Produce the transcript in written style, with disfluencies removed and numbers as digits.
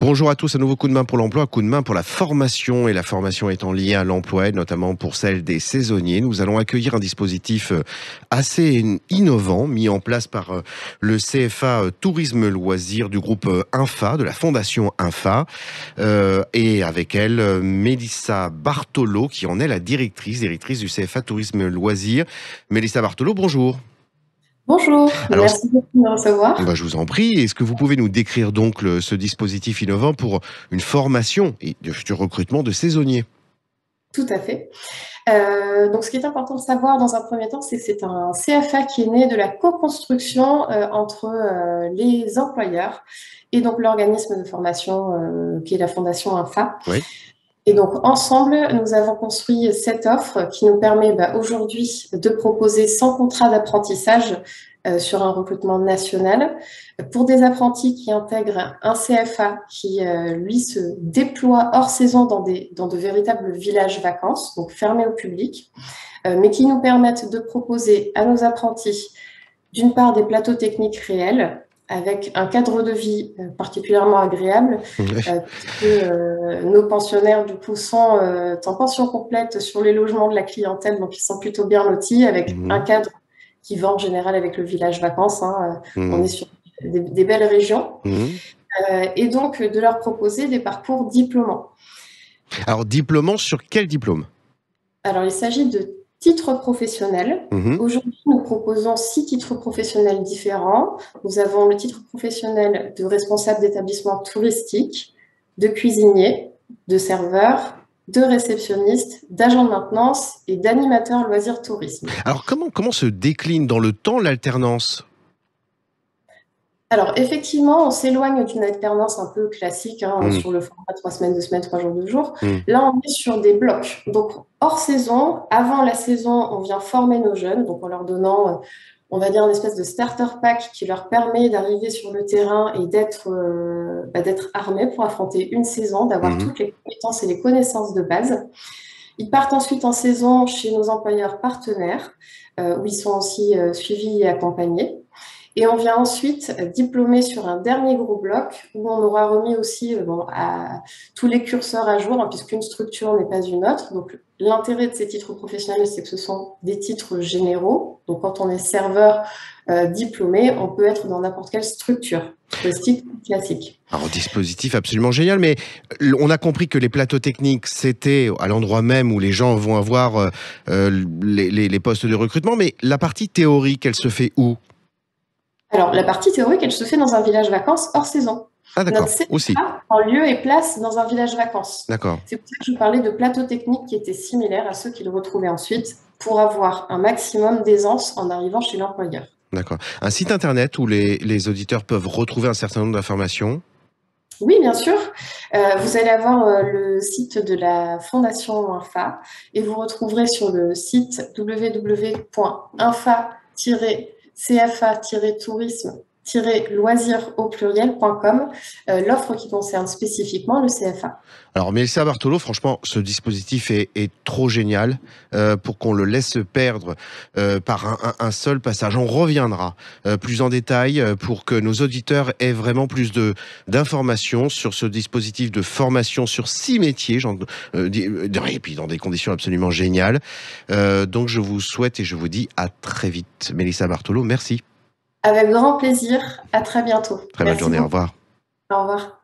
Bonjour à tous, un nouveau coup de main pour l'emploi, coup de main pour la formation, et la formation étant liée à l'emploi, et notamment pour celle des saisonniers. Nous allons accueillir un dispositif assez innovant, mis en place par le CFA Tourisme Loisirs du groupe Infa, de la fondation Infa, et avec elle Mélissa Bartolo, qui en est la directrice du CFA Tourisme Loisirs. Mélissa Bartolo, bonjour. Bonjour, Alors, merci beaucoup de me recevoir. je vous en prie. Est-ce que vous pouvez nous décrire donc ce dispositif innovant pour une formation et de futur recrutement de saisonniers? Tout à fait. Donc, ce qui est important de savoir dans un premier temps, c'est que c'est un CFA qui est né de la co-construction entre les employeurs et donc l'organisme de formation qui est la Fondation INFA. Oui. Et donc, ensemble, nous avons construit cette offre qui nous permet aujourd'hui de proposer 100 contrats d'apprentissage sur un recrutement national pour des apprentis qui intègrent un CFA qui, lui, se déploie hors saison dans de véritables villages vacances, donc fermés au public, mais qui nous permettent de proposer à nos apprentis, d'une part, des plateaux techniques réels, avec un cadre de vie particulièrement agréable, Oui. puisque nos pensionnaires, du coup, sont en pension complète sur les logements de la clientèle, donc ils sont plutôt bien lotis, avec un Mhm. cadre qui va en général avec le village vacances. On est Mhm. sur des belles régions. Mhm. Et donc, de leur proposer des parcours diplômants. Alors, diplômant sur quel diplôme? Alors, il s'agit de titres professionnels. Mhm. Aujourd'hui, nous proposons 6 titres professionnels différents. Nous avons le titre professionnel de responsable d'établissement touristique, de cuisinier, de serveur, de réceptionniste, d'agent de maintenance et d'animateur loisirs tourisme. Alors, comment se décline dans le temps l'alternance? Alors, effectivement, on s'éloigne d'une alternance un peu classique Mhm. sur le format 3 semaines, 2 semaines, 3 jours, 2 jours. Mhm. Là, on est sur des blocs. Donc, hors saison, avant la saison, on vient former nos jeunes, donc en leur donnant, on va dire, une espèce de starter pack qui leur permet d'arriver sur le terrain et d'être armés pour affronter une saison, d'avoir Mhm. toutes les compétences et les connaissances de base. Ils partent ensuite en saison chez nos employeurs partenaires, où ils sont aussi suivis et accompagnés. Et on vient ensuite diplômer sur un dernier gros bloc où on aura remis aussi à tous les curseurs à jour, puisqu'une structure n'est pas une autre. Donc, l'intérêt de ces titres professionnels, c'est que ce sont des titres généraux. Donc, quand on est serveur diplômé, on peut être dans n'importe quelle structure, touristique ou classique. Alors, dispositif absolument génial, mais on a compris que les plateaux techniques, c'était à l'endroit même où les gens vont avoir les postes de recrutement, mais la partie théorique, elle se fait où? Alors, la partie théorique, elle se fait dans un village vacances hors saison. Ah, Notre d'accord, aussi. CFA en lieu et place dans un village vacances. D'accord. C'est pour ça que je vous parlais de plateaux techniques qui étaient similaires à ceux qu'ils retrouvaient ensuite pour avoir un maximum d'aisance en arrivant chez l'employeur. D'accord. Un site internet où les auditeurs peuvent retrouver un certain nombre d'informations? Oui, bien sûr. Vous allez avoir le site de la Fondation INFA et vous retrouverez sur le site www.infa-cfa-tourisme-loisirs au pluriel.com l'offre qui concerne spécifiquement le CFA. Alors, Mélissa Bartolo, franchement, ce dispositif est trop génial pour qu'on le laisse perdre par un seul passage. On reviendra plus en détail pour que nos auditeurs aient vraiment plus d'informations sur ce dispositif de formation sur 6 métiers, et puis dans des conditions absolument géniales. Donc, je vous souhaite et je vous dis à très vite. Mélissa Bartolo, merci. Avec grand plaisir. À très bientôt. Très bonne Merci journée, au beaucoup. revoir. Au revoir.